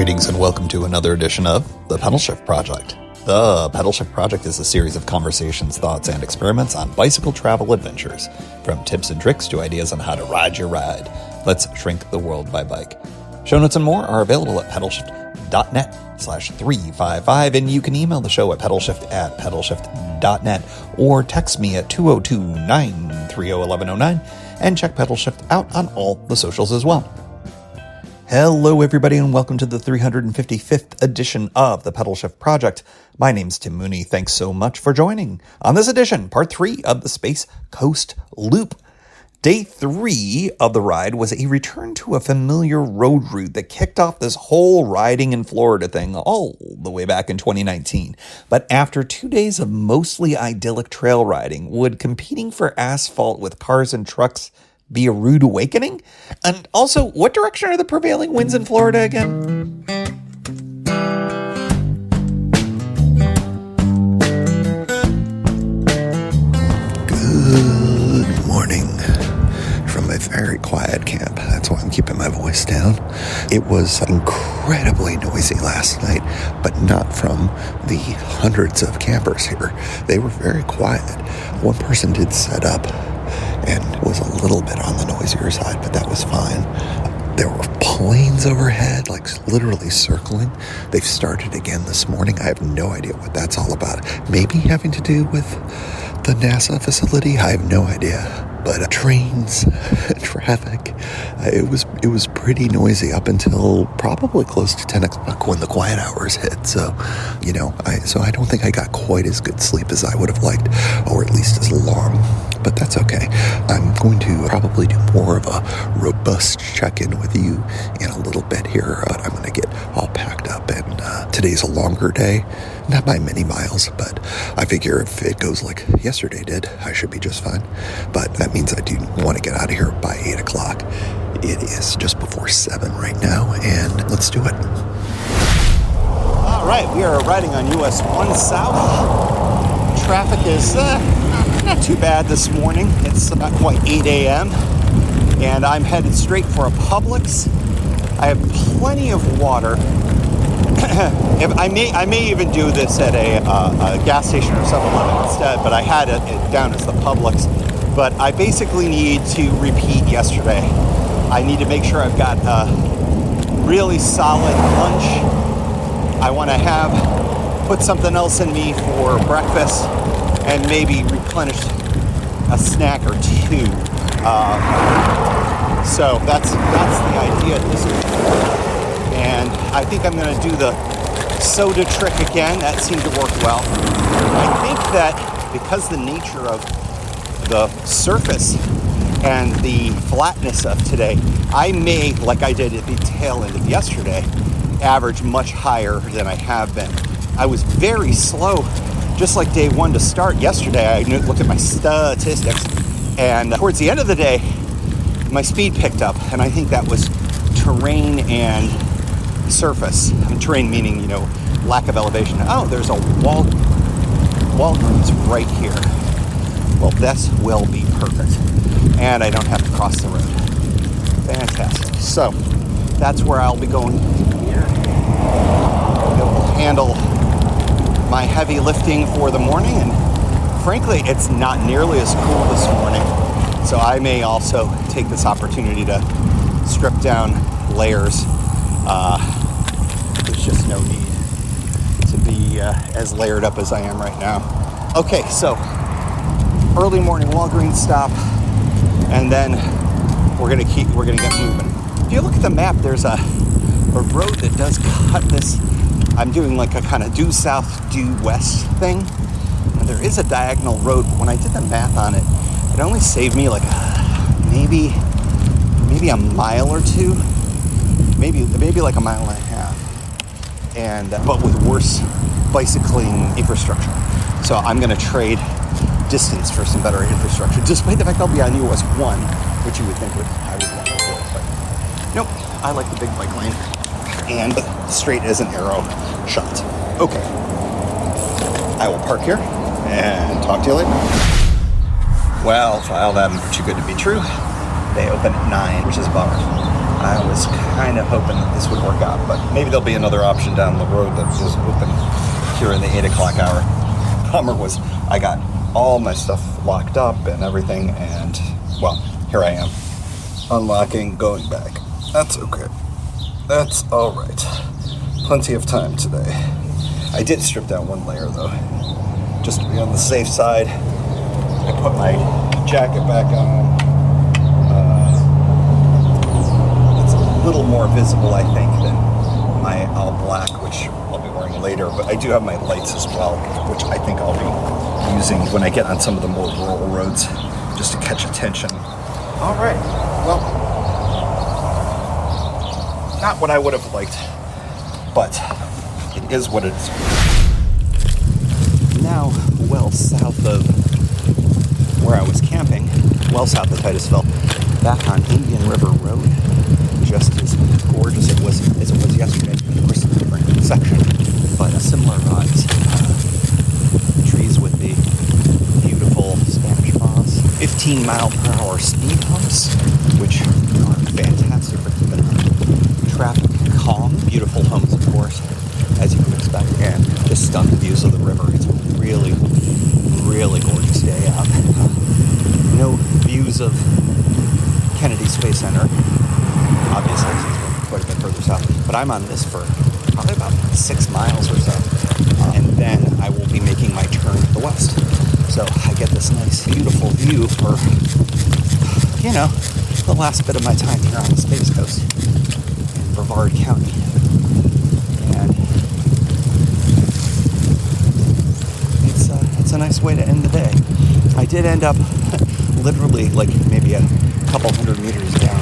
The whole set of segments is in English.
Greetings and welcome to another edition of The Pedal Shift Project. The Pedal Shift Project is a series of conversations, thoughts, and experiments on bicycle travel adventures. From tips and tricks to ideas on how to ride your ride. Let's shrink the world by bike. Show notes and more are available at pedalshift.net/355, and you can email the show at pedalshift@pedalshift.net or text me at 202-930-1109 and check Pedal Shift out on all the socials as well. Hello, everybody, and welcome to the 355th edition of the Pedal Shift Project. My name's Tim Mooney. Thanks so much for joining. On this edition, part 3 of the Space Coast Loop. Day 3 of the ride was a return to a familiar road route that kicked off this whole riding in Florida thing all the way back in 2019. But after 2 days of mostly idyllic trail riding, would competing for asphalt with cars and trucks be a rude awakening? And also, what direction are the prevailing winds in Florida again? Good morning from a very quiet camp. That's why I'm keeping my voice down. It was incredibly noisy last night, but not from the hundreds of campers here. They were very quiet. One person did set up and was a little bit on the noisier side, but that was fine. There were planes overhead, like literally circling. They've started again this morning. I have no idea what that's all about. Maybe having to do with the NASA facility. I have no idea. But trains, traffic, it was pretty noisy up until probably close to 10 o'clock when the quiet hours hit. So, I don't think I got quite as good sleep as I would have liked, or at least as long. But that's okay. I'm going to probably do more of a robust check-in with you in a little bit here. But I'm going to get all packed up, and today's a longer day. Not by many miles, but I figure if it goes like yesterday did, I should be just fine. But that means I do want to get out of here by 8 o'clock. It is just before 7 right now, and let's do it. All right, we are riding on US 1 South. Traffic is not too bad this morning. It's not quite 8 a.m., and I'm headed straight for a Publix. I have plenty of water. I may even do this at a gas station or 7-Eleven instead, but I had it down as the Publix. But I basically need to repeat yesterday. I need to make sure I've got a really solid lunch. I want to put something else in me for breakfast and maybe replenish a snack or two. So that's the idea at this point. And I think I'm going to do the soda trick again. That seemed to work well. I think that because the nature of the surface and the flatness of today, I may, like I did at the tail end of yesterday, average much higher than I have been. I was very slow, just like day 1 to start yesterday. I looked at my statistics, and towards the end of the day, my speed picked up, and I think that was terrain and surface. Terrain meaning, lack of elevation. Oh, there's a Walgreens right here. Well, this will be perfect. And I don't have to cross the road. Fantastic. So, that's where I'll be going here. It will handle my heavy lifting for the morning. And frankly, it's not nearly as cool this morning. So I may also take this opportunity to strip down layers. There's just no need to be as layered up as I am right now. Okay, so early morning Walgreens stop, and then we're gonna get moving. If you look at the map, there's a road that does cut this. I'm doing like a kind of due south, due west thing, and there is a diagonal road. But when I did the math on it, it only saved me like maybe a mile or two. Maybe like a mile and a half, but with worse bicycling infrastructure. So I'm going to trade distance for some better infrastructure, despite the fact I'll be on US 1, which you would think I would want to avoid. But nope, I like the big bike lane, and straight as an arrow shot. Okay, I will park here and talk to you later. Well, file that too good to be true. They open at 9, which is a bummer. I was kind of hoping that this would work out, but maybe there'll be another option down the road that is open here in the 8 o'clock hour. Bummer was I got all my stuff locked up and everything, and, well, here I am. Unlocking, going back. That's okay. That's all right. Plenty of time today. I did strip down one layer, though, just to be on the safe side. I put my jacket back on. It's a little more visible, I think, than my all black, which I'll be wearing later. But I do have my lights as well, which I think I'll be using when I get on some of the more rural roads, just to catch attention. All right. Well, not what I would have liked, but it is what it is. Now, well south of where I was camping, well south of Titusville, back on Indian River Road, just as gorgeous as it was yesterday. Of course, it's a different section, but a similar vibes. Trees with the beautiful Spanish moss, 15-mile-per-hour speed humps, which are fantastic for keeping traffic calm. Beautiful homes, of course, as you would expect, and just stunning views of the river. It's a really, really gorgeous day out. No views of Kennedy Space Center, obviously, since we're quite a bit further south. But I'm on this for probably about 6 miles or so, and then I will be making my turn to the west. So I get this nice, beautiful view for, you know, the last bit of my time here on the Space Coast in Brevard County. And it's a nice way to end the day. I did end up literally like maybe a couple hundred meters down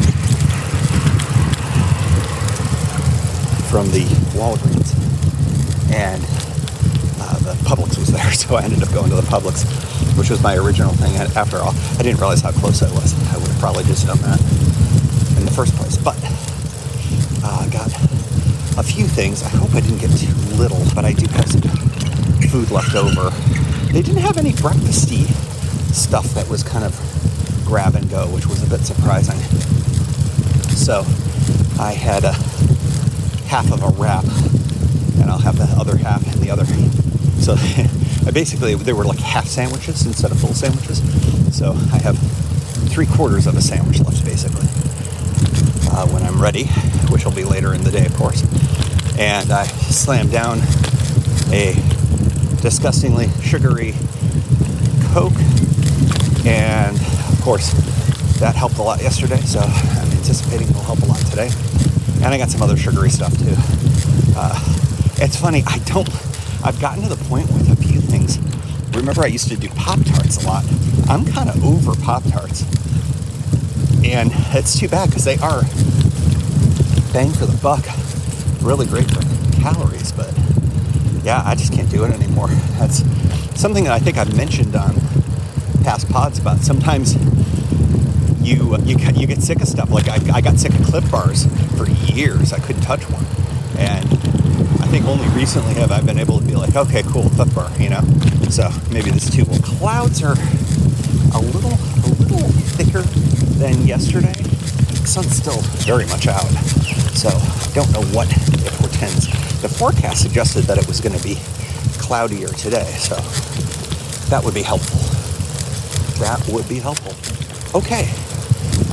from the Walgreens, and the Publix was there, so I ended up going to the Publix, which was my original thing. After all, I didn't realize how close I was. I would have probably just done that in the first place, but I got a few things. I hope I didn't get too little, but I do have some food left over. They didn't have any breakfasty stuff that was kind of grab and go, which was a bit surprising. So I had half of a wrap, and I'll have the other half in the other. So they were like half sandwiches instead of full sandwiches. So I have 3/4 of a sandwich left, basically, when I'm ready, which will be later in the day, of course. And I slammed down a disgustingly sugary Coke, and of course that helped a lot yesterday, so I'm anticipating it'll help a lot today. And I got some other sugary stuff too. It's funny, I've gotten to the point with a few things. Remember, I used to do Pop-Tarts a lot. I'm kind of over Pop-Tarts, and it's too bad because they are bang for the buck, really great for calories, but yeah, I just can't do it anymore. That's something that I think I've mentioned on past pods about. Sometimes you get sick of stuff. Like I got sick of Clif Bars for years. I couldn't touch one, and I think only recently have I been able to be like, okay, cool, Clif Bar, you know. So maybe this too. Well, clouds are a little thicker than yesterday. The sun's still very much out, so I don't know what it portends. The forecast suggested that it was going to be cloudier today, so that would be helpful. That would be helpful. Okay,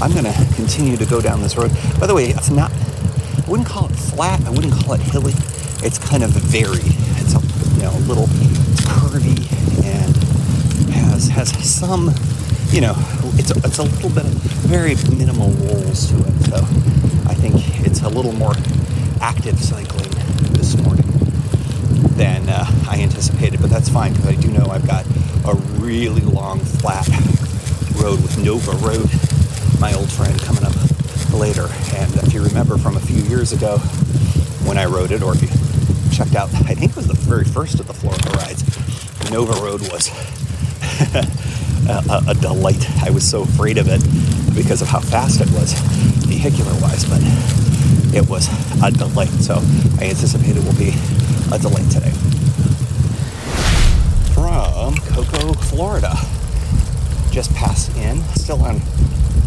I'm going to continue to go down this road. By the way, it's not, I wouldn't call it flat, I wouldn't call it hilly. It's kind of varied. It's a little curvy and has some, it's a little bit of very minimal rolls to it. So I think it's a little more active cycling this morning than I anticipated, but that's fine because I do know I've got a really long flat road with Nova Road, my old friend, coming up later. And if you remember from a few years ago when I rode it, or if you checked out, I think it was the very first of the Florida rides, Nova Road was a delight. I was so afraid of it because of how fast it was vehicular-wise, but it was a delight. So I anticipate it will be a delight today. From Cocoa, Florida, just passed in, still on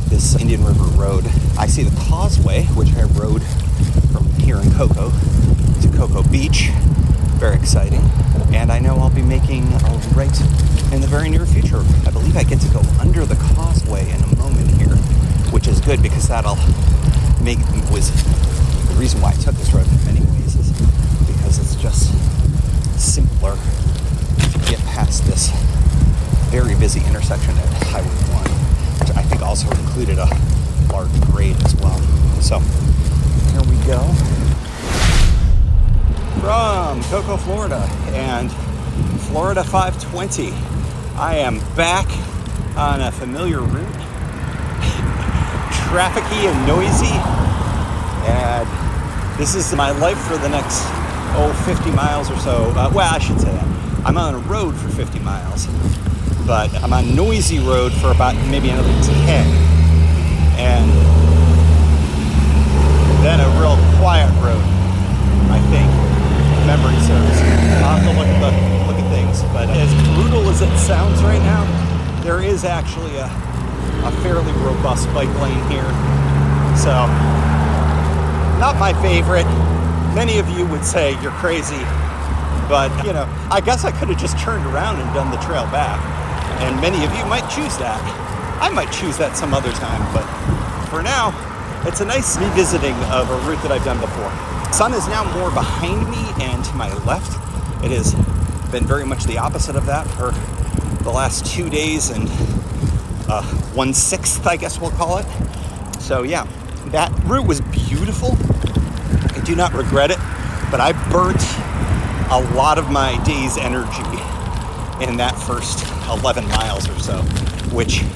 this Indian River Road. I see the causeway, which I rode from here in Cocoa to Cocoa Beach. Very exciting. And I know I'll be making a right in the very near future. I believe I get to go under the causeway in a moment here, which is good because was the reason why I took this road in many ways is because it's just simpler to get past this very busy intersection at Highway 1, which I think also included a large grade as well. So here we go. From Cocoa, Florida, and Florida 520. I am back on a familiar route, trafficy and noisy, and this is my life for the next 50 miles or so. Well, I should say that I'm on a road for 50 miles, but I'm on noisy road for about maybe another 10, and then a real quiet road, I think. Memory serves. I'll have to look at things, but as brutal as it sounds right now, there is actually a fairly robust bike lane here. So, not my favorite. Many of you would say you're crazy, but I guess I could have just turned around and done the trail back, and many of you might choose that. I might choose that some other time, but for now, it's a nice revisiting of a route that I've done before. Sun is now more behind me and to my left. It has been very much the opposite of that for the last 2 days and 1/6, I guess we'll call it. So yeah, that route was beautiful. I do not regret it, but I burnt a lot of my day's energy in that first 11 miles or so, which I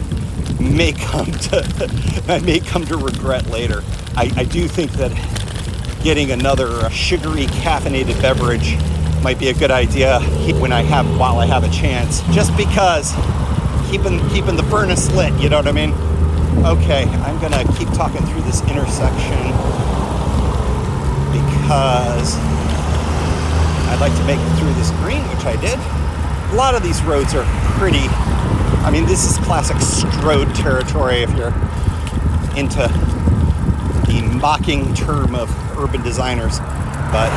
may come to regret later. I do think that getting another sugary caffeinated beverage might be a good idea while I have a chance, just because keeping the furnace lit, you know what I mean? Okay, I'm gonna keep talking through this intersection because I'd like to make it through this green, which I did. A lot of these roads are pretty, this is classic Strode territory if you're into the mocking term of urban designers, but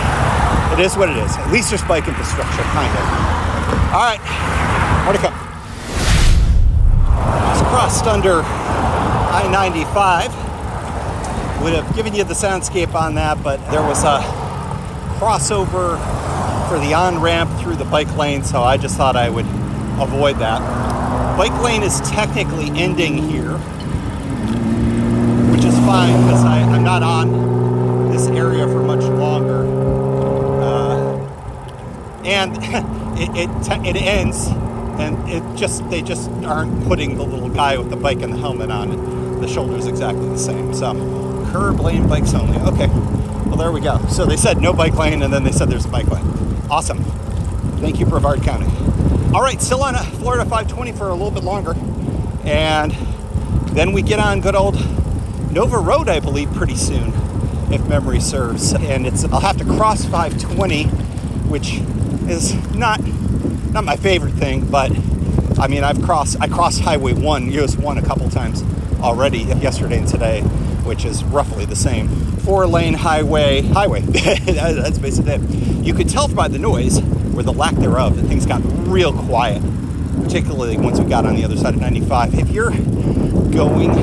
it is what it is. At least there's bike infrastructure, kind of. All right, more to come. Just crossed under I-95. Would have given you the soundscape on that, but there was a crossover for the on-ramp through the bike lane, so I just thought I would avoid that. Bike lane is technically ending here, which is fine because I'm not on this area for much longer, and it ends, and they just aren't putting the little guy with the bike and the helmet on it. The shoulder's exactly the same. So curb lane, bikes only. Okay, well there we go. So they said no bike lane, and then they said there's a bike lane. Awesome. Thank you, Brevard County. All right, still on Florida 520 for a little bit longer, and then we get on good old Nova Road, I believe, pretty soon, if memory serves. And I'll have to cross 520, which is not my favorite thing, but I crossed Highway 1, US 1 a couple times already, yesterday and today, which is roughly the same. 4-lane highway. That's basically it. You could tell by the noise, or the lack thereof, that things got real quiet, particularly once we got on the other side of 95. If you're going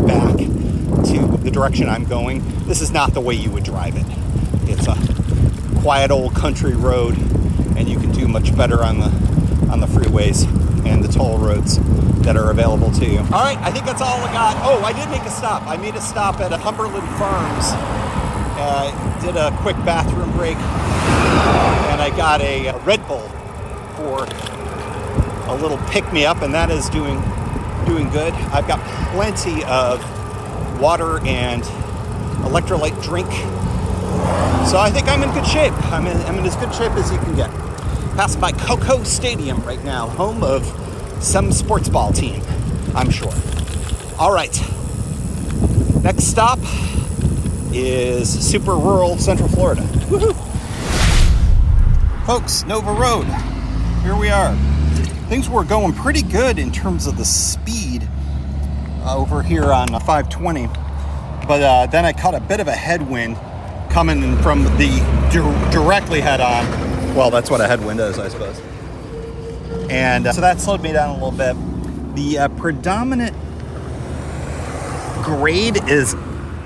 back to the direction I'm going, this is not the way you would drive it. It's a quiet old country road, and you can do much better on the freeways and the toll roads that are available to you. All right, I think that's all I got. Oh, I did make a stop. I made a stop at Cumberland Farms. Did a quick bathroom break, and I got a Red Bull for a little pick-me-up, and that is doing good. I've got plenty of water and electrolyte drink, so I think I'm in good shape. I'm in as good shape as you can get. Passing by Cocoa Stadium right now, home of some sports ball team, I'm sure. All right, next stop is super rural Central Florida. Woohoo! Folks, Nova Road, here we are. Things were going pretty good in terms of the speed over here on 520, but then I caught a bit of a headwind coming from the directly head on. Well, that's what a headwind is, I suppose. And so that slowed me down a little bit. The predominant grade is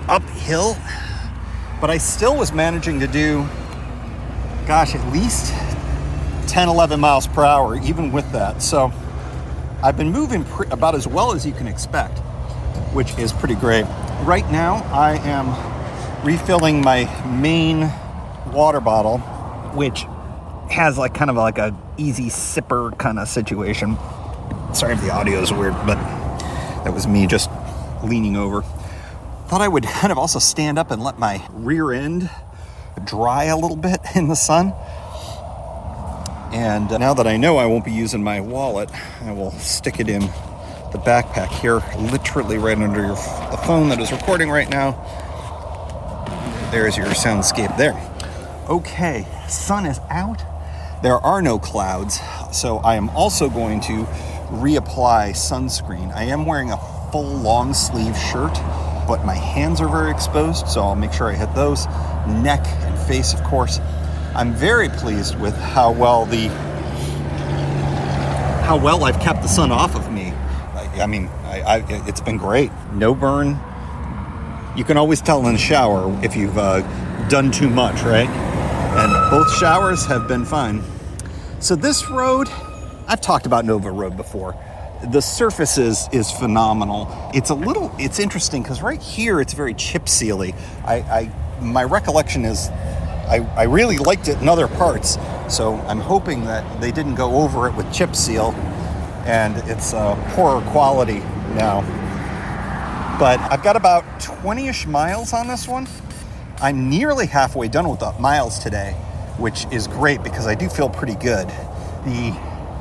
uphill, but I still was managing to do, gosh, at least 10, 11 miles per hour, even with that. So I've been moving about as well as you can expect, which is pretty great. Right now, I am refilling my main water bottle, which has like kind of like a easy sipper kind of situation. Sorry if the audio is weird, but that was me just leaning over. Thought I would kind of also stand up and let my rear end dry a little bit in the sun. And now that I know I won't be using my wallet, I will stick it in the backpack here, literally right under the phone that is recording right now. There's your soundscape there. Okay, sun is out. There are no clouds, so I am also going to reapply sunscreen. I am wearing a full long sleeve shirt, but my hands are very exposed, so I'll make sure I hit those. Neck and face, of course. I'm very pleased with how well I've kept the sun off of me. I mean, it's been great. No burn. You can always tell in the shower if you've done too much, right? And both showers have been fine. So this road, I've talked about Nova Road before. The surface is phenomenal. It's interesting because right here it's very chip sealy. My recollection is I really liked it in other parts, so I'm hoping that they didn't go over it with chip seal and it's poorer quality now. But I've got about 20-ish miles on this one. I'm nearly halfway done with the miles today, which is great because I do feel pretty good. The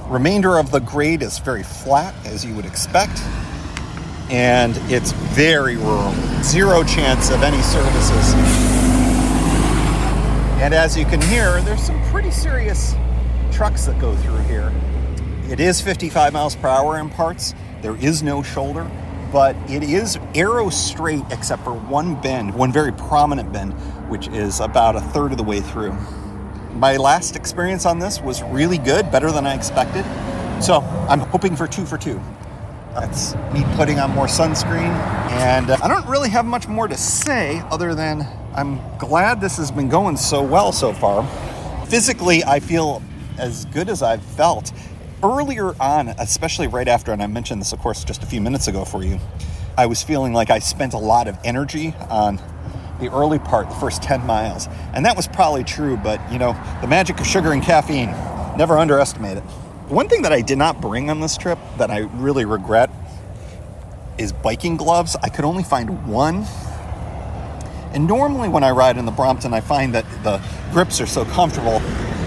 remainder of the grade is very flat, as you would expect, and it's very rural. Zero chance of any services. And as you can hear, there's some pretty serious trucks that go through here. It is 55 miles per hour in parts. There is no shoulder, but it is arrow straight except for one bend, one very prominent bend, which is about a third of the way through. My last experience on this was really good, better than I expected. So I'm hoping for 2 for 2. That's me putting on more sunscreen. And I don't really have much more to say other than I'm glad this has been going so well so far. Physically, I feel as good as I've felt. Earlier on, especially right after, and I mentioned this, of course, just a few minutes ago for you, I was feeling like I spent a lot of energy on the early part, the first 10 miles. And that was probably true, but, you know, the magic of sugar and caffeine, never underestimate it. One thing that I did not bring on this trip that I really regret is biking gloves. I could only find one. And normally when I ride in the Brompton, I find that the grips are so comfortable,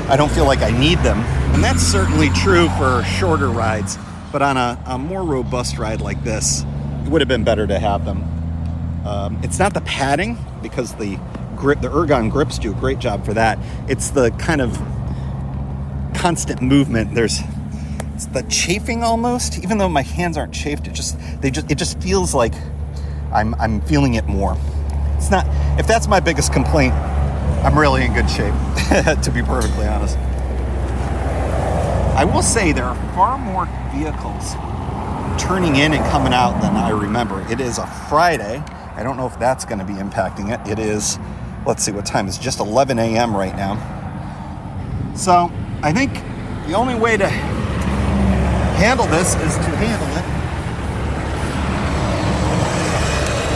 I don't feel like I need them. And that's certainly true for shorter rides. But on a more robust ride like this, it would have been better to have them. It's not the padding, because the ergon grips do a great job for that. It's the kind of constant movement. It's the chafing almost, even though my hands aren't chafed. It just feels like I'm feeling it more. It's not. If that's my biggest complaint, I'm really in good shape, to be perfectly honest. I will say there are far more vehicles turning in and coming out than I remember. It is a Friday. I don't know if that's going to be impacting it. It is, let's see what time. It's just 11 a.m. right now. So I think the only way to handle this is to handle it.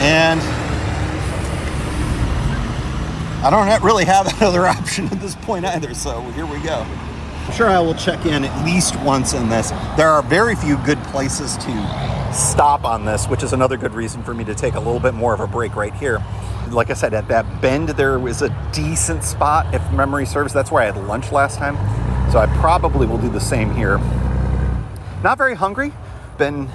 And I don't really have another option at this point either, so here we go. I'm sure I will check in at least once in this. There are very few good places to stop on this, which is another good reason for me to take a little bit more of a break right here. Like I said, at that bend, there was a decent spot, if memory serves. That's where I had lunch last time. So I probably will do the same here. Not very hungry. Been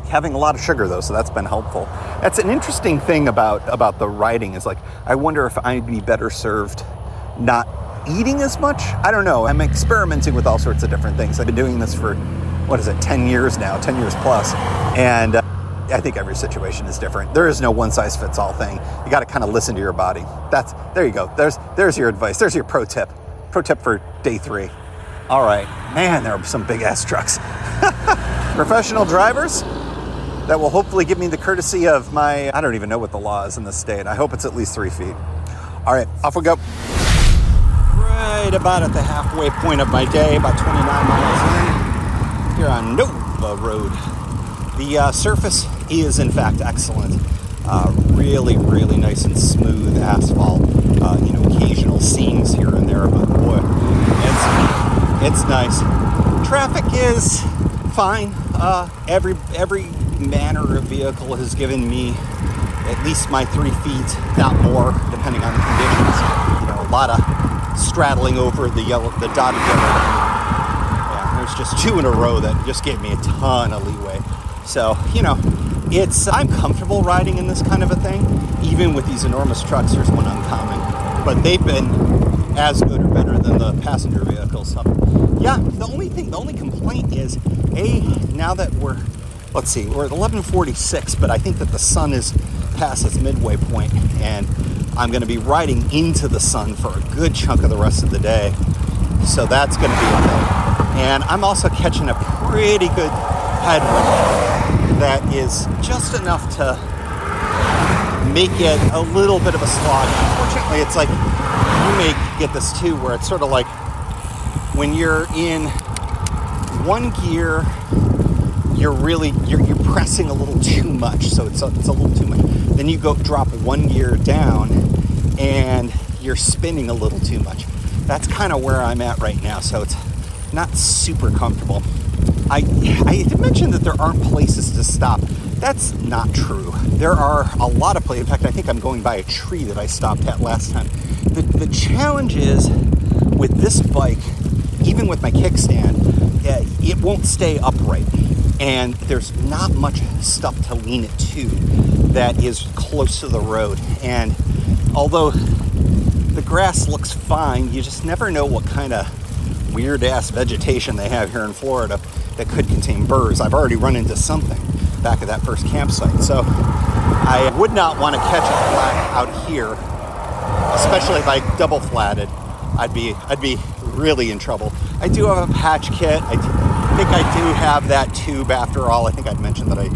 having a lot of sugar though, so that's been helpful. That's an interesting thing about the riding is like, I wonder if I'd be better served not eating as much. I don't know. I'm experimenting with all sorts of different things. I've been doing this for, 10 years now, 10 years plus. And I think every situation is different. There is no one-size-fits-all thing. You got to kind of listen to your body. There you go. There's your advice. There's your pro tip. Pro tip for day 3. All right. Man, there are some big-ass trucks. Professional drivers that will hopefully give me the courtesy of my, I don't even know what the law is in this state. I hope it's at least 3 feet. All right, off we go. Right about at the halfway point of my day, about 29 miles in, here on Nova Road. The surface is, in fact, excellent. Really, really nice and smooth asphalt. Occasional seams here and there, but boy, it's nice. Traffic is fine. Every manner of vehicle has given me at least my 3 feet, not more, depending on the conditions. A lot of straddling over the dotted yellow. Yeah, there's just 2 in a row that just gave me a ton of leeway. So, I'm comfortable riding in this kind of a thing, even with these enormous trucks. Here's one uncommon, but they've been as good or better than the passenger vehicles. So, yeah, the only complaint is, now that we're at 11:46, but I think that the sun is past its midway point, and I'm going to be riding into the sun for a good chunk of the rest of the day. So that's going to be okay. And I'm also catching a pretty good headwind that is just enough to make it a little bit of a slog. Unfortunately, it's like, you may get this too, where it's sort of like when you're in one gear, you're pressing a little too much, so it's a little too much. Then you go drop one gear down and you're spinning a little too much. That's kind of where I'm at right now, so it's not super comfortable. I did mention that there aren't places to stop. That's not true. There are a lot of places. In fact, I think I'm going by a tree that I stopped at last time. The challenge is with this bike, even with my kickstand, it won't stay upright. And there's not much stuff to lean it to that is close to the road. And although the grass looks fine, you just never know what kind of weird-ass vegetation they have here in Florida that could contain burrs. I've already run into something back at that first campsite. So I would not want to catch a flat out here, especially if I double flatted. I'd be really in trouble. I do have a patch kit. I think I do have that tube after all. I think I'd mentioned that I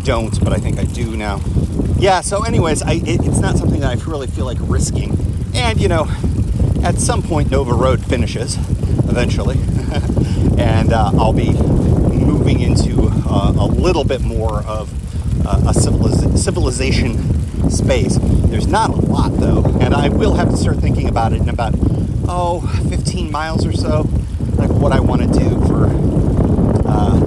don't, but I think I do now. Yeah, so anyways, it's not something that I really feel like risking. And, at some point Nova Road finishes, eventually. And I'll be moving into a little bit more of a civilization space. There's not a lot, though. And I will have to start thinking about it in about, 15 miles or so. Like what I want to do for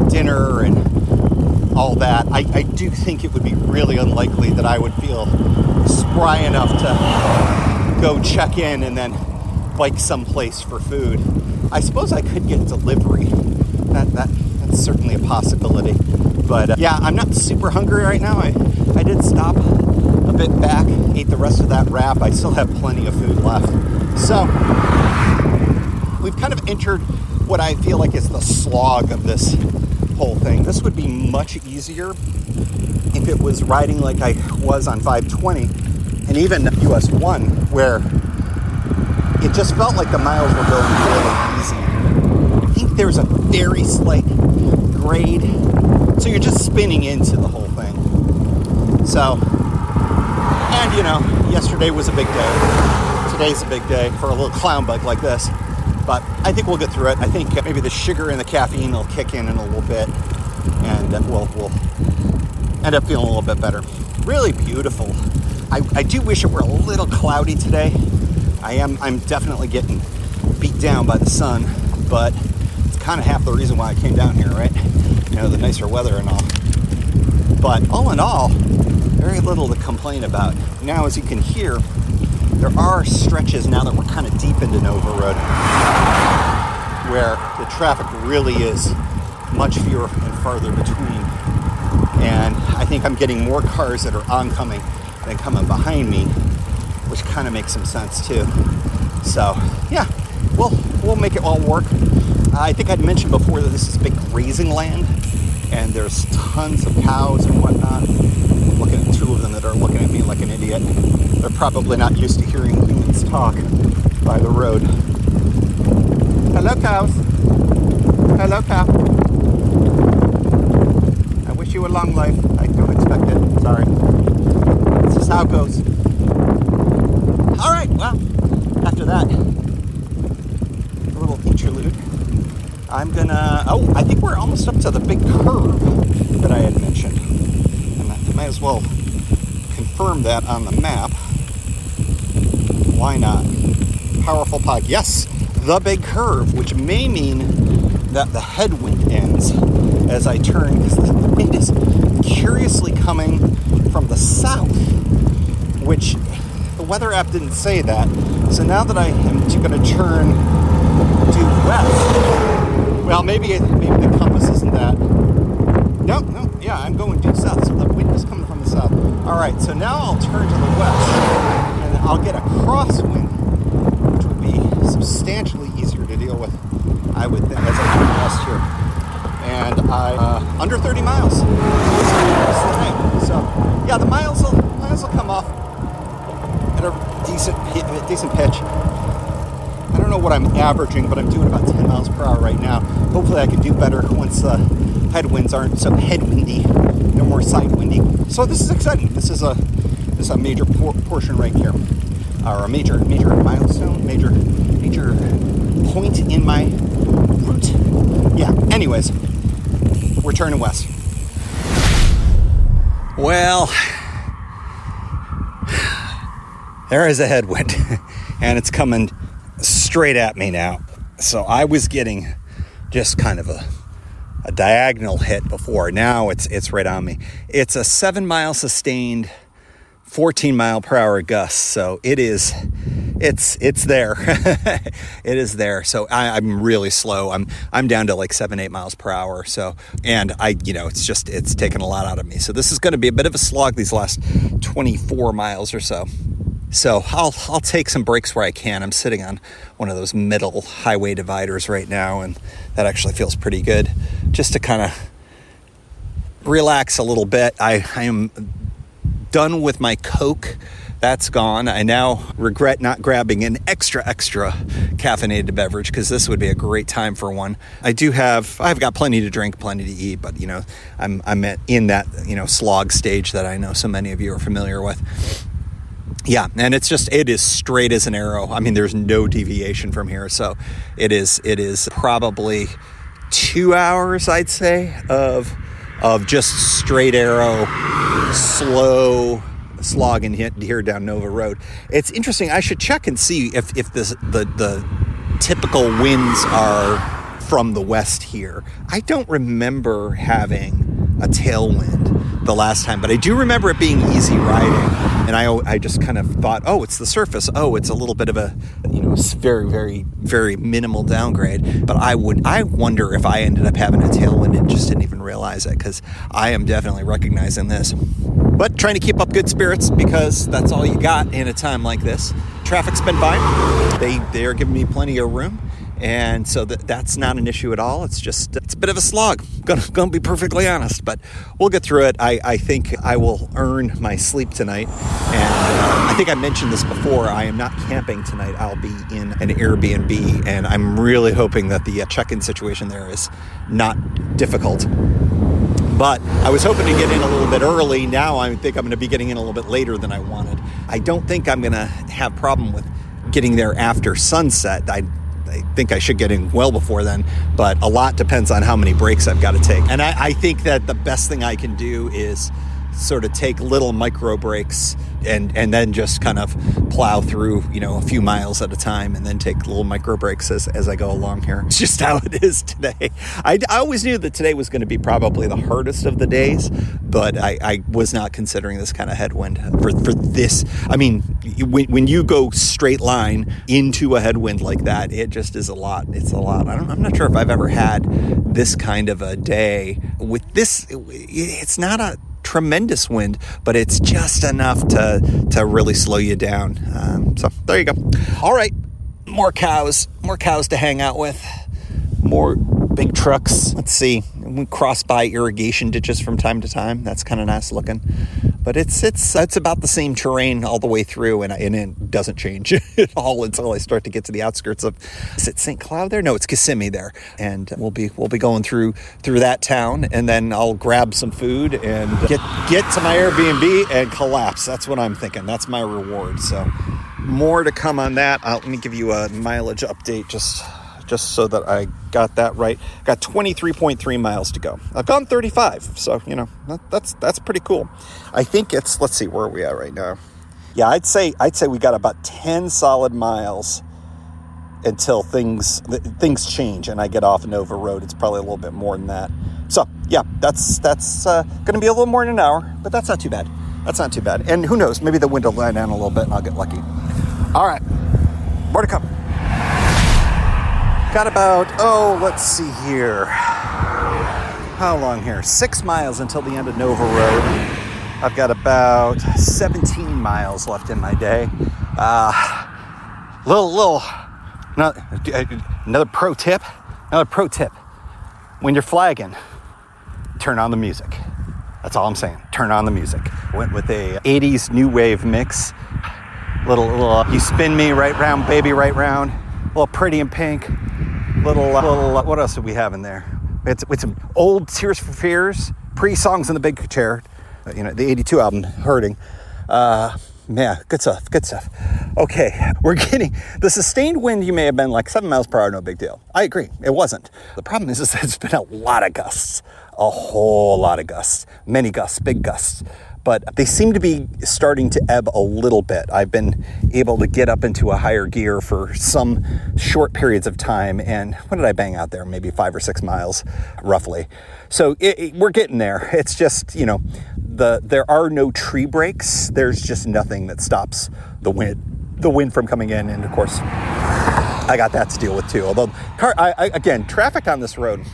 dinner and all that. I do think it would be really unlikely that I would feel spry enough to go check in and then bike someplace for food. I suppose I could get delivery. That's certainly a possibility. But yeah, I'm not super hungry right now. I did stop a bit back, ate the rest of that wrap. I still have plenty of food left. So we've kind of entered what I feel like is the slog of this whole thing. This would be much easier if it was riding like I was on 520 and even US 1, where it just felt like the miles were going really easy. I think there's a very slight grade, so you're just spinning into the whole thing. So, and yesterday was a big day. Today's a big day for a little clown bike like this. But I think we'll get through it. I think maybe the sugar and the caffeine will kick in a little bit, and we'll end up feeling a little bit better. Really beautiful. I do wish it were a little cloudy today. I'm definitely getting beat down by the sun, but it's kind of half the reason why I came down here, right? The nicer weather and all. But all in all, very little to complain about. Now, as you can hear, there are stretches now that we're kind of deep into Nova Road where the traffic really is much fewer and farther between. And I think I'm getting more cars that are oncoming than coming behind me, which kind of makes some sense too. So yeah, we'll make it all work. I think I'd mentioned before that this is big grazing land, and there's tons of cows and whatnot. I'm looking at two of them that are looking at me like an idiot. They're probably not used to hearing humans talk by the road. Hello, cows. Hello, cow. I wish you a long life. I don't expect it. Sorry. This is how it goes. All right, well, after that little interlude, I'm gonna, I think we're almost up to the big curve that I had mentioned. And I might as well confirm that on the map. Why not? Powerful pod. Yes, the big curve, which may mean that the headwind ends as I turn, because the wind is curiously coming from the south, which the weather app didn't say that. So now that I am going to turn due west, well, maybe the compass isn't that. No, yeah, I'm going due south, so the wind is coming from the south. All right, so now I'll turn to the west, and I'll get a crosswind, which would be substantially easier to deal with, I would think, as I turn west here. And under 30 miles. So, yeah, the miles will come off at a decent pitch. I don't know what I'm averaging, but I'm doing about 10 miles per hour right now. Hopefully I can do better once the headwinds aren't so headwindy, no more sidewindy. So this is exciting. This is a major portion right here, or a major milestone, major point in my route. Yeah. Anyways, we're turning west. Well, there is a headwind, and it's coming straight at me now. So I was getting just kind of a diagonal hit before. Now it's right on me. It's a 7-mile sustained, 14 mile per hour gust. So it's there. It is there. So I'm really slow. I'm down to like 7-8 miles per hour. So, and it's taken a lot out of me. So this is going to be a bit of a slog these last 24 miles or so. So I'll take some breaks where I can. I'm sitting on one of those middle highway dividers right now, and that actually feels pretty good, just to kind of relax a little bit. I am done with my Coke. That's gone. I now regret not grabbing an extra caffeinated beverage, because this would be a great time for one. I've got plenty to drink, plenty to eat, but I'm in that slog stage that I know so many of you are familiar with. Yeah, and it is straight as an arrow. I mean, there's no deviation from here. So it is probably 2 hours, I'd say, of just straight arrow, slow slogging here down Nova Road. It's interesting. I should check and see if the typical winds are from the west here. I don't remember having a tailwind the last time, but I do remember it being easy riding. And I just kind of thought, oh, it's the surface. Oh, it's a little bit of a, very, very, very minimal downgrade. But I wonder if I ended up having a tailwind and just didn't even realize it, because I am definitely recognizing this. But trying to keep up good spirits, because that's all you got in a time like this. Traffic's been fine. They are giving me plenty of room. And so that's not an issue at all. It's a bit of a slog. Gonna be perfectly honest, but we'll get through it. I think I will earn my sleep tonight. And I think I mentioned this before. I am not camping tonight. I'll be in an Airbnb, and I'm really hoping that the check-in situation there is not difficult. But I was hoping to get in a little bit early. Now I think I'm going to be getting in a little bit later than I wanted. I don't think I'm going to have problem with getting there after sunset. I think I should get in well before then, but a lot depends on how many breaks I've got to take. And I think that the best thing I can do is sort of take little micro breaks and then just kind of plow through, a few miles at a time, and then take little micro breaks as I go along here. It's just how it is today. I always knew that today was going to be probably the hardest of the days, but I was not considering this kind of headwind for this. I mean, when you go straight line into a headwind like that, it just is a lot. It's a lot. I'm not sure if I've ever had this kind of a day with this. It's not a tremendous wind, but it's just enough to really slow you down. So there you go. All right, more cows to hang out with, more big trucks. Let's see, We cross by irrigation ditches from time to time. That's kind of nice looking. But it's about the same terrain all the way through, and it doesn't change at all until I start to get to the outskirts of, is it St. Cloud there? No, it's Kissimmee there. And we'll be going through that town, and then I'll grab some food and get to my Airbnb and collapse. That's what I'm thinking. That's my reward. So more to come on that. Let me give you a mileage update just so that I got that right. Got 23.3 miles to go. I've gone 35, so that's pretty cool. I think it's, let's see, where are we at right now? Yeah, I'd say we got about 10 solid miles until things change and I get off Nova Road. It's probably a little bit more than that. So yeah, that's going to be a little more than an hour, but that's not too bad. That's not too bad. And who knows, maybe the wind will lie down a little bit and I'll get lucky. All right, more to come. Got about, let's see here. How long here? 6 miles until the end of Nova Road. I've got about 17 miles left in my day. Another pro tip. When you're flagging, turn on the music. That's all I'm saying. Turn on the music. Went with a 80s new wave mix. Little You Spin Me Right Round, Baby Right Round. Little Pretty in Pink. Little what else did we have in there? With some old Tears for Fears, pre-songs in the Big Chair, the 82 album, Hurting. Man, good stuff. Okay, we're getting the sustained wind. You may have been like 7 miles per hour, no big deal. I agree, it wasn't. The problem is that it's been a lot of gusts, a whole lot of gusts, many gusts, big gusts. But they seem to be starting to ebb a little bit. I've been able to get up into a higher gear for some short periods of time. And what did I bang out there? Maybe 5 or 6 miles, roughly. So we're getting there. It's just, there are no tree breaks. There's just nothing that stops the wind from coming in. And of course, I got that to deal with too. Although, again, traffic on this road,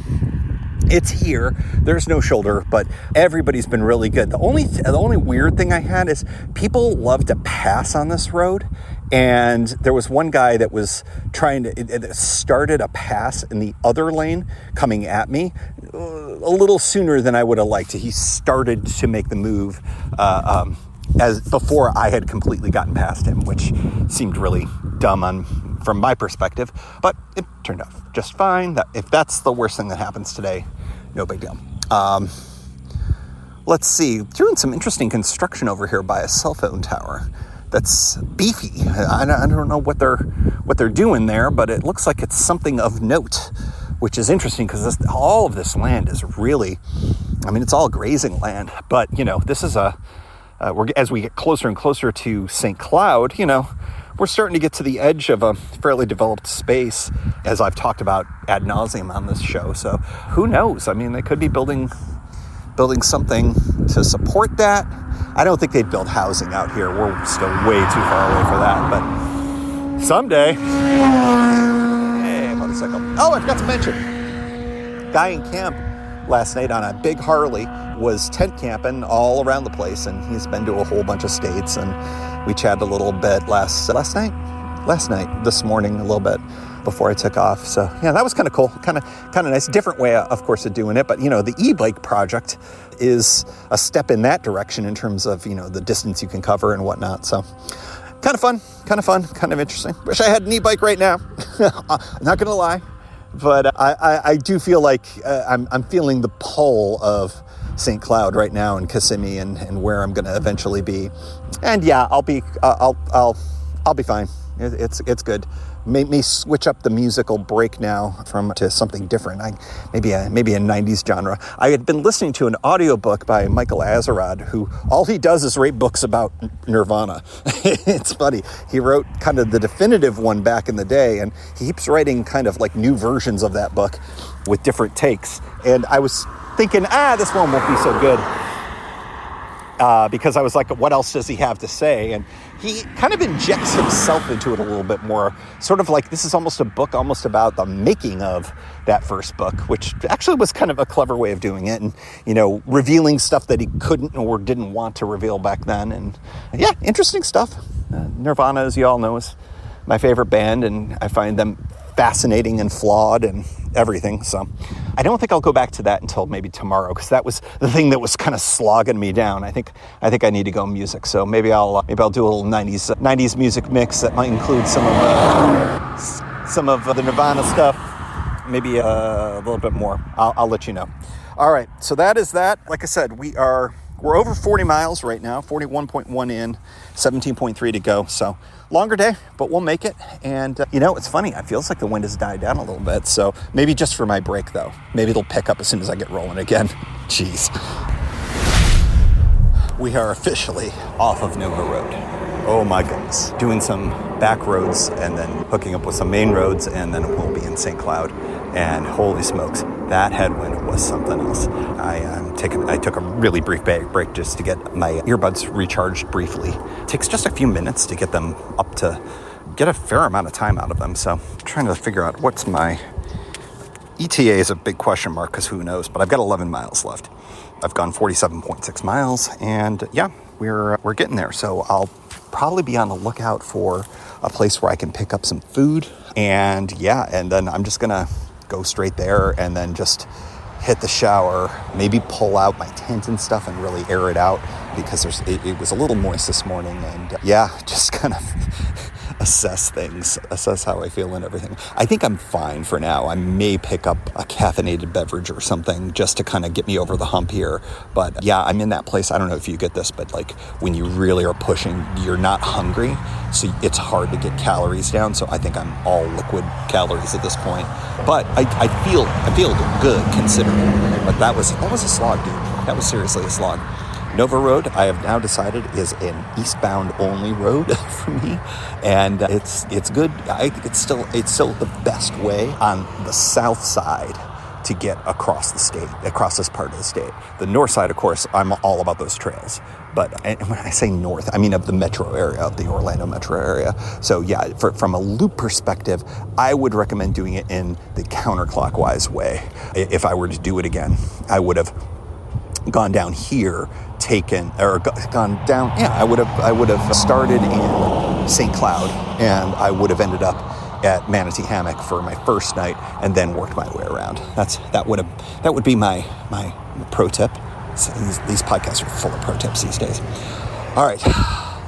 it's here. There's no shoulder, but everybody's been really good. The only weird thing I had is people love to pass on this road. And there was one guy that was started a pass in the other lane coming at me a little sooner than I would have liked. He started to make the move as before I had completely gotten past him, which seemed really dumb from my perspective, but it turned out just fine. If that's the worst thing that happens today, no big deal. Let's see, doing some interesting construction over here by a cell phone tower. That's beefy. I don't know what they're doing there, but it looks like it's something of note, which is interesting because all of this land is really, it's all grazing land. But this is as we get closer and closer to St. Cloud, we're starting to get to the edge of a fairly developed space, as I've talked about ad nauseum on this show. So who knows? They could be building something to support that. I don't think they'd build housing out here. We're still way too far away for that, but someday. Hey, motorcycle. Oh, I forgot to mention, guy in camp last night on a big Harley was tent camping all around the place, and he's been to a whole bunch of states, and we chatted a little bit last night, this morning a little bit before I took off. So yeah, that was kind of cool, kind of nice, different way, of course, of doing it. But the e-bike project is a step in that direction in terms of the distance you can cover and whatnot. So kind of fun, kind of interesting. Wish I had an e-bike right now. Not gonna lie, but I do feel like I'm feeling the pull of St. Cloud right now in Kissimmee and where I'm going to eventually be. And yeah, I'll be fine. It's good. May switch up the musical break now to something different. Maybe a 90s genre. I had been listening to an audiobook by Michael Azerrad, who all he does is write books about Nirvana. It's funny. He wrote kind of the definitive one back in the day, and he keeps writing kind of like new versions of that book with different takes. And I was thinking, this one won't be so good. Because I was like, what else does he have to say? And he kind of injects himself into it a little bit more, sort of like this is almost a book almost about the making of that first book, which actually was kind of a clever way of doing it, and revealing stuff that he couldn't or didn't want to reveal back then. And yeah, interesting stuff. Nirvana, as you all know, is my favorite band, and I find them fascinating and flawed and everything. So I don't think I'll go back to that until maybe tomorrow, because that was the thing that was kind of slogging me down. I think I need to go music. So maybe I'll do a little 90s music mix that might include some of the Nirvana stuff, maybe a little bit more. I'll let you know. All right, so that is that. Like I said, we're over 40 miles right now, 41.1 in, 17.3 to go. So longer day, but we'll make it. And it's funny. It feels like the wind has died down a little bit. So maybe just for my break, though. Maybe it'll pick up as soon as I get rolling again. Jeez. We are officially off of Nova Road. Oh my goodness. Doing some back roads and then hooking up with some main roads, and then we'll be in St. Cloud. And holy smokes, that headwind was something else. I took a really brief break just to get my earbuds recharged briefly. It takes just a few minutes to get them up to get a fair amount of time out of them. So I'm trying to figure out what's my ETA is a big question mark, because who knows, but I've got 11 miles left. I've gone 47.6 miles, and yeah, we're getting there. So I'll probably be on the lookout for a place where I can pick up some food, and then I'm just gonna go straight there and then just hit the shower, maybe pull out my tent and stuff and really air it out, because it was a little moist this morning, and just kind of assess how I feel and everything. I think I'm fine for now. I may pick up a caffeinated beverage or something just to kind of get me over the hump here. But I'm in that place. I don't know if you get this, but like when you really are pushing, you're not hungry, so it's hard to get calories down. So I think I'm all liquid calories at this point. But I feel good considering. But that was a slog, dude. That was seriously a slog. Nova Road, I have now decided, is an eastbound only road for me, and it's good. I think it's still the best way on the south side to get across the state, across this part of the state. The north side, of course, I'm all about those trails. But when I say north, I mean of the metro area, of the Orlando metro area. So from a loop perspective, I would recommend doing it in the counterclockwise way. If I were to do it again, I would have gone down here, I would have started in St. Cloud, and I would have ended up at Manatee Hammock for my first night, and then worked my way around. That would be my pro tip. So these podcasts are full of pro tips these days. All right,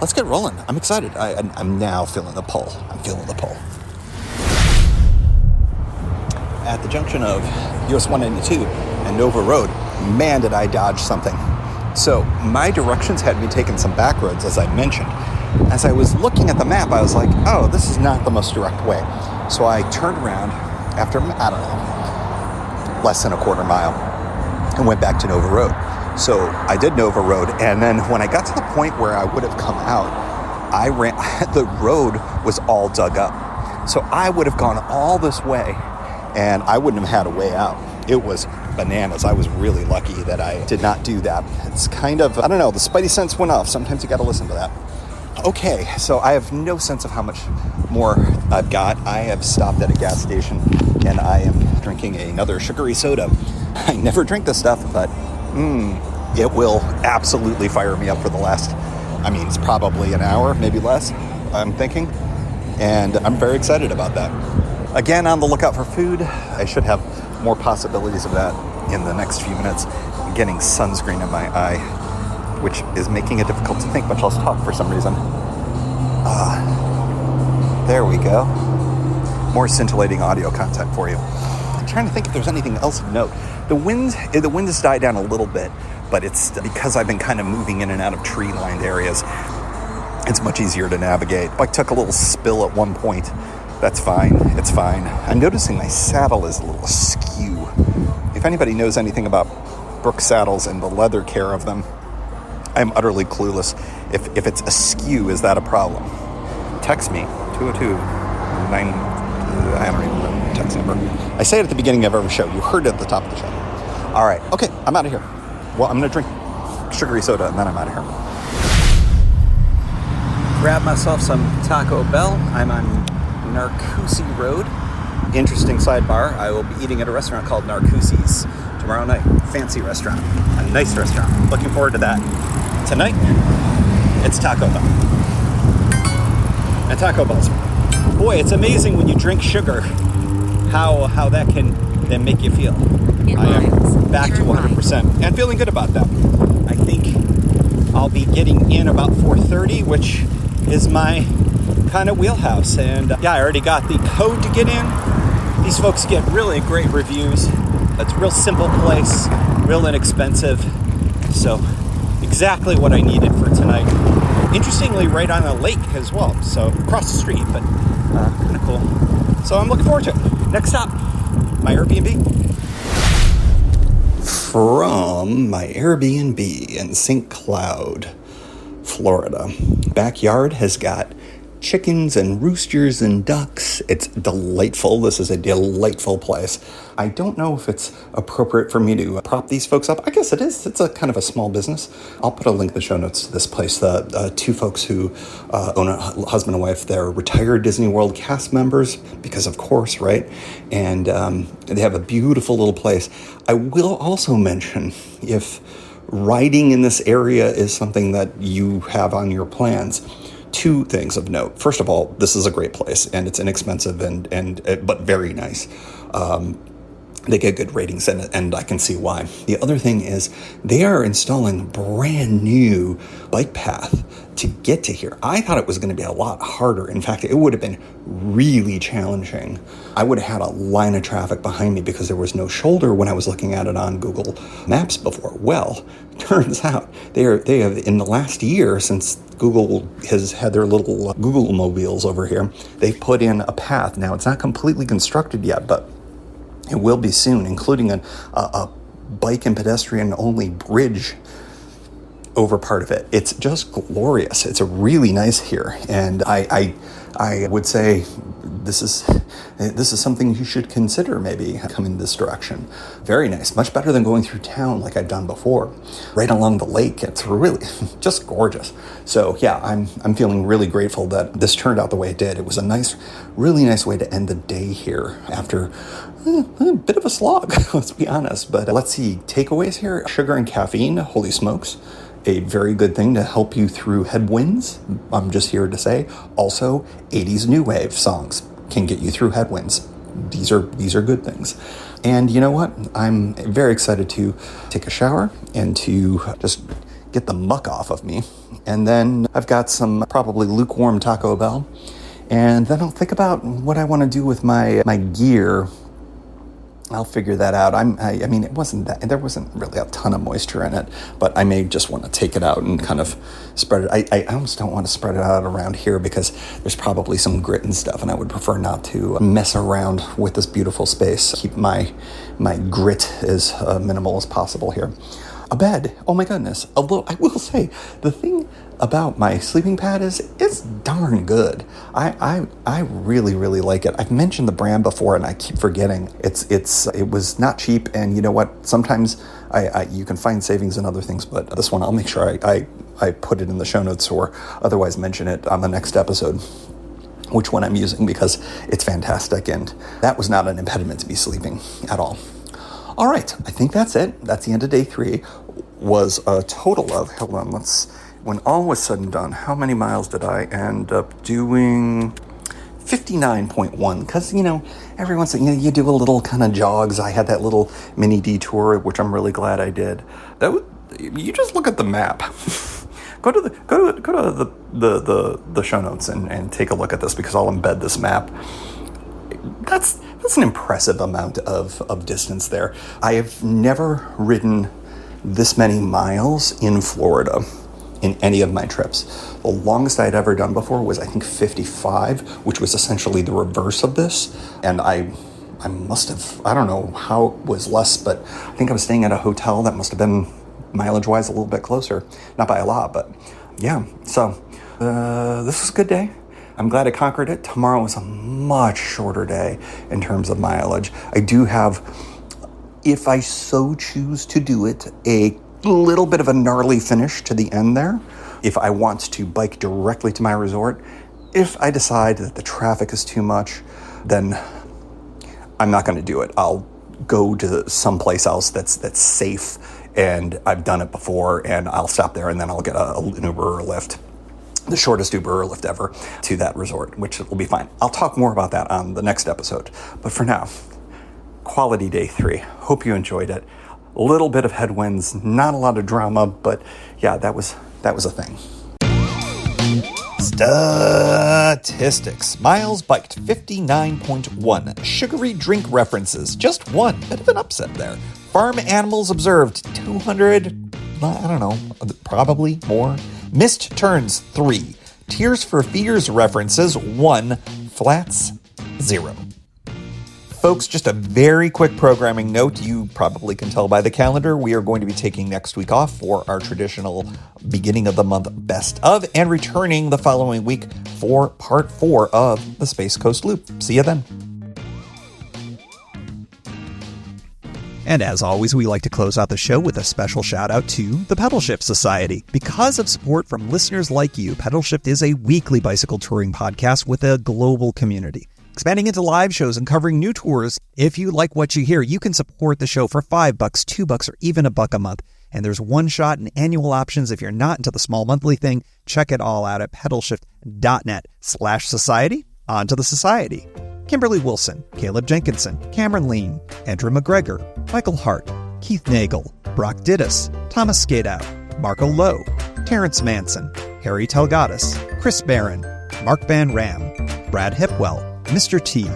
let's get rolling. I'm excited. I'm now feeling the pull. At the junction of US 192 and Nova Road, man, did I dodge something. So my directions had me taking some back roads, as I mentioned. As I was looking at the map, I was like, oh, this is not the most direct way. So I turned around after, less than a quarter mile, and went back to Nova Road. So I did Nova Road, and then when I got to the point where I would have come out, the road was all dug up. So I would have gone all this way, and I wouldn't have had a way out. It was bananas. I was really lucky that I did not do that. It's kind of, I don't know, the spidey sense went off. Sometimes you got to listen to that. Okay, so I have no sense of how much more I've got. I have stopped at a gas station, and I am drinking another sugary soda. I never drink this stuff, but it will absolutely fire me up for it's probably an hour, maybe less, I'm thinking. And I'm very excited about that. Again, on the lookout for food. I should have more possibilities of that in the next few minutes. I'm getting sunscreen in my eye, which is making it difficult to think much else talk for some reason. There we go. More scintillating audio content for you. I'm trying to think if there's anything else of note. The wind has died down a little bit, but it's because I've been kind of moving in and out of tree-lined areas. It's much easier to navigate. I took a little spill at one point. That's fine. It's fine. I'm noticing my saddle is a little askew. If anybody knows anything about Brooks saddles and the leather care of them, I'm utterly clueless. If it's askew, is that a problem? Text me, 202-9... I don't even know the text number. I say it at the beginning of every show. You heard it at the top of the show. All right. Okay, I'm out of here. Well, I'm going to drink sugary soda, and then I'm out of here. Grab myself some Taco Bell. I'm on Narcoossee Road. Interesting sidebar. I will be eating at a restaurant called Narcoossee's tomorrow night. Fancy restaurant. A nice restaurant. Looking forward to that. Tonight, it's Taco Bell. And Taco Bell's. Boy, it's amazing when you drink sugar how that can then make you feel. I am back to 100% and feeling good about that. I think I'll be getting in about 4:30, which is my kind of wheelhouse. And yeah, I already got the code to get in. These folks get really great reviews. It's a real simple place, real inexpensive. So exactly what I needed for tonight. Interestingly, right on a lake as well. So across the street, but kind of cool. So I'm looking forward to it. Next stop, my Airbnb. From my Airbnb in St. Cloud, Florida. Backyard has got chickens and roosters and ducks. It's delightful. This is a delightful place. I don't know if it's appropriate for me to prop these folks up. I guess it is. It's a kind of a small business. I'll put a link in the show notes to this place. The two folks who own a husband and wife, they're retired Disney World cast members, because of course, right? And they have a beautiful little place. I will also mention, if riding in this area is something that you have on your plans, two things of note. First of all, this is a great place, and it's inexpensive and but very nice. They get good ratings, and I can see why. The other thing is they are installing brand new bike path to get to here. I thought it was going to be a lot harder. In fact, it would have been really challenging. I would have had a line of traffic behind me because there was no shoulder when I was looking at it on Google Maps before. Well, turns out they have, in the last year, since Google has had their little Google mobiles over here, they put in a path. Now, it's not completely constructed yet, but it will be soon, including a bike and pedestrian only bridge over part of it. It's just glorious. It's really nice here, and I would say this is something you should consider, maybe coming this direction. Very nice, much better than going through town like I've done before. Right along the lake, it's really just gorgeous. So yeah, I'm feeling really grateful that this turned out the way it did. It was a nice, really nice way to end the day here after a bit of a slog, let's be honest. But let's see, takeaways here: sugar and caffeine, holy smokes. A very good thing to help you through headwinds, I'm just here to say. Also, 80s new wave songs can get you through headwinds. These are good things. And you know what? I'm very excited to take a shower and to just get the muck off of me. And then I've got some probably lukewarm Taco Bell. And then I'll think about what I want to do with my gear. I'll figure that out. I mean, there wasn't really a ton of moisture in it, but I may just want to take it out and kind of spread it. I almost don't want to spread it out around here because there's probably some grit and stuff, and I would prefer not to mess around with this beautiful space. Keep my grit as minimal as possible here. A bed, oh my goodness. Although I will say, the thing about my sleeping pad is it's darn good. I really, really like it. I've mentioned the brand before and I keep forgetting. It was not cheap, and you know what? Sometimes you can find savings in other things, but this one I'll make sure I put it in the show notes or otherwise mention it on the next episode, which one I'm using, because it's fantastic, and that was not an impediment to me sleeping at all. All right, I think that's it. That's the end of day 3. Was a total of, hold on, when all was said and done, how many miles did I end up doing? 59.1, because, every once in a while, you do a little kind of jogs. I had that little mini detour, which I'm really glad I did. You just look at the map. Go to the show notes and take a look at this, because I'll embed this map. That's an impressive amount of distance there. I have never ridden this many miles in Florida in any of my trips. The longest I had ever done before was, I think, 55, which was essentially the reverse of this. And I must have, I don't know how it was less, but I think I was staying at a hotel that must have been mileage-wise a little bit closer. Not by a lot, but yeah. So this was a good day. I'm glad I conquered it. Tomorrow is a much shorter day in terms of mileage. I do have, if I so choose to do it, a little bit of a gnarly finish to the end there. If I want to bike directly to my resort, if I decide that the traffic is too much, then I'm not going to do it. I'll go to someplace else that's safe, and I've done it before, and I'll stop there, and then I'll get an Uber or a Lyft. the shortest Uber or Lyft ever to that resort, which will be fine. I'll talk more about that on the next episode. But for now, quality day 3. Hope you enjoyed it. A little bit of headwinds, not a lot of drama, but yeah, that was a thing. Statistics. Miles biked 59.1. Sugary drink references, just 1. Bit of an upset there. Farm animals observed, 200, I don't know, probably more. Missed turns, 3. Tears for Fears references, 1. Flats, 0. Folks, just a very quick programming note. You probably can tell by the calendar, we are going to be taking next week off for our traditional beginning of the month best of, and returning the following week for part 4 of the Space Coast Loop. See you then. And as always, we like to close out the show with a special shout out to the Pedal Shift Society. Because of support from listeners like you, Pedal Shift is a weekly bicycle touring podcast with a global community. Expanding into live shows and covering new tours. If you like what you hear, you can support the show for $5, $2, or even $1 a month. And there's one-shot and annual options if you're not into the small monthly thing. Check it all out at pedalshift.net/society. On to the society. Kimberly Wilson, Caleb Jenkinson, Cameron Lean, Andrew McGregor, Michael Hart, Keith Nagel, Brock Dittus, Thomas Skadow, Marco Lowe, Terrence Manson, Harry Telgadis, Chris Barron, Mark Van Ram, Brad Hipwell, Mr. T,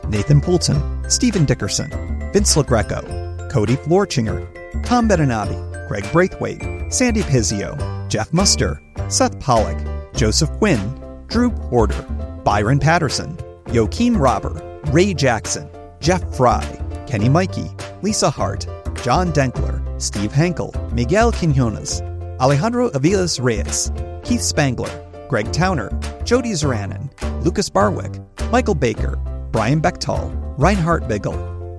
Nathan Poulton, Stephen Dickerson, Vince LaGreco, Cody Florchinger, Tom Beninati, Greg Braithwaite, Sandy Pizzio, Jeff Muster, Seth Pollock, Joseph Quinn, Drew Porter, Byron Patterson, Joaquin Robber, Ray Jackson, Jeff Fry, Kenny Mikey, Lisa Hart, John Denkler, Steve Hankel, Miguel Quinones, Alejandro Aviles Reyes, Keith Spangler, Greg Towner, Jody Zaranin, Lucas Barwick, Michael Baker, Brian Bechtal, Reinhard Bigel,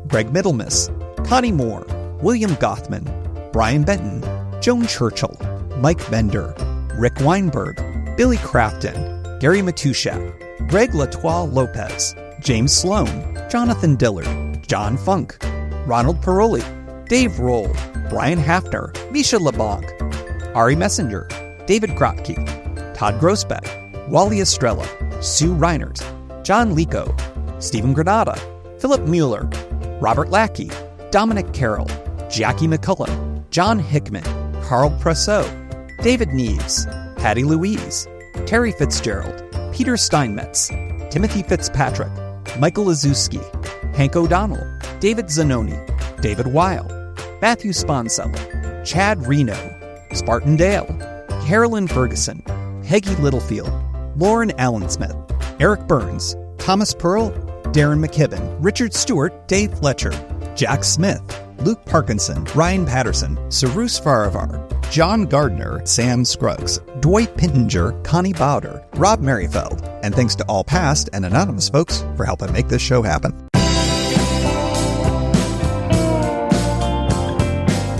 Greg Middlemiss, Connie Moore, William Gothman, Brian Benton, Joan Churchill, Mike Bender, Rick Weinberg, Billy Crafton, Gary Matushak, Greg Latoile Lopez, James Sloan, Jonathan Dillard, John Funk, Ronald Paroli, Dave Roll, Brian Hafner, Misha LeBlanc, Ari Messenger, David Kropke, Todd Grossbeck, Wally Estrella, Sue Reinert, John Lico, Stephen Granada, Philip Mueller, Robert Lackey, Dominic Carroll, Jackie McCullough, John Hickman, Carl Presseau, David Neves, Patty Louise, Terry Fitzgerald, Peter Steinmetz, Timothy Fitzpatrick, Michael Lazuski, Hank O'Donnell, David Zanoni, David Weil, Matthew Sponsello, Chad Reno, Spartan Dale, Carolyn Ferguson, Peggy Littlefield, Lauren Allensmith, Eric Burns, Thomas Pearl, Darren McKibben, Richard Stewart, Dave Fletcher, Jack Smith, Luke Parkinson, Ryan Patterson, Sarus Faravar, John Gardner, Sam Scruggs, Dwight Pittenger, Connie Bowder, Rob Merrifield, and thanks to all past and anonymous folks for helping make this show happen.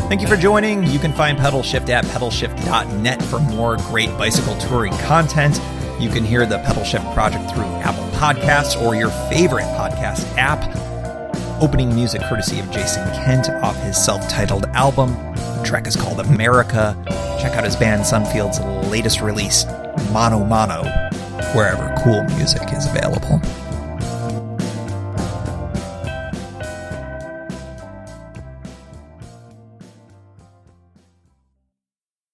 Thank you for joining. You can find Pedal Shift at pedalshift.net for more great bicycle touring content. You can hear the Pedal Shift project through Apple Podcasts or your favorite podcast app. Opening music courtesy of Jason Kent off his self-titled album. The track is called America. Check out his band Sunfield's latest release, Mono Mono, wherever cool music is available.